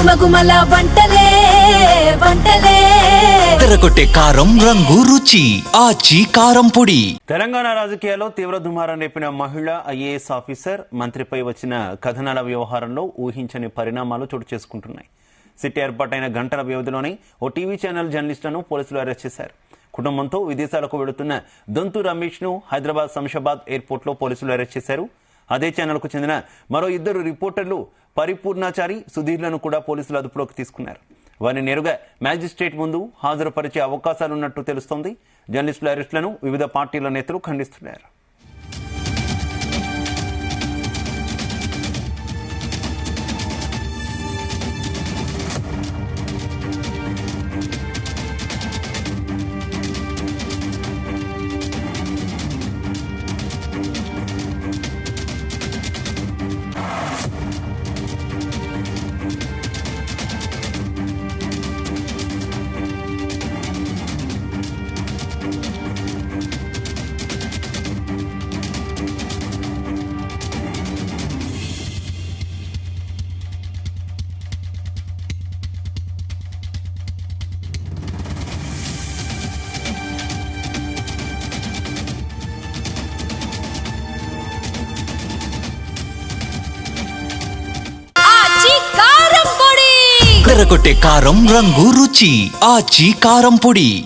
గుమగుమల వంటలే వంటలే తెరకొట్టే కారం రంగు రుచి ఆచి కారం పొడి. తెలంగాణ రాజకీయాల్లో తీవ్ర దుమారం రేపిన మహిళా ఐఏఎస్ ఆఫీసర్ మంత్రిపై వచ్చిన కథనాల వ్యవహారంలో ఊహించని పరిణామాలు చోటు చేసుకుంటున్నాయి. సిట్ ఏర్పాటైన గంటల వ్యవధిలోనే ఓ టీవీ ఛానల్ జర్నలిస్టులను పోలీసులు అరెస్ట్ చేశారు. కుటుంబంతో విదేశాలకు వెళుతున్న దొంతు రమేష్ ను హైదరాబాద్ శంషాబాద్ ఎయిర్పోర్ట్ లో పోలీసులు అరెస్ట్ చేశారు. అదే ఛానల్ కు చెందిన మరో 2 రిపోర్టర్లు పరిపూర్ణాచారి సుధీర్లను కూడా పోలీసులు అదుపులోకి తీసుకున్నారు. వారిని నేరుగా మ్యాజిస్ట్రేట్ ముందు హాజరుపరిచే అవకాశాలున్నట్టు తెలుస్తోంది. జర్నలిస్టుల అరెస్టులను వివిధ పార్టీల నేతలు ఖండిస్తున్నారు. తెరకొట్టే కారం రంగు రుచి ఆచి కారం పొడి.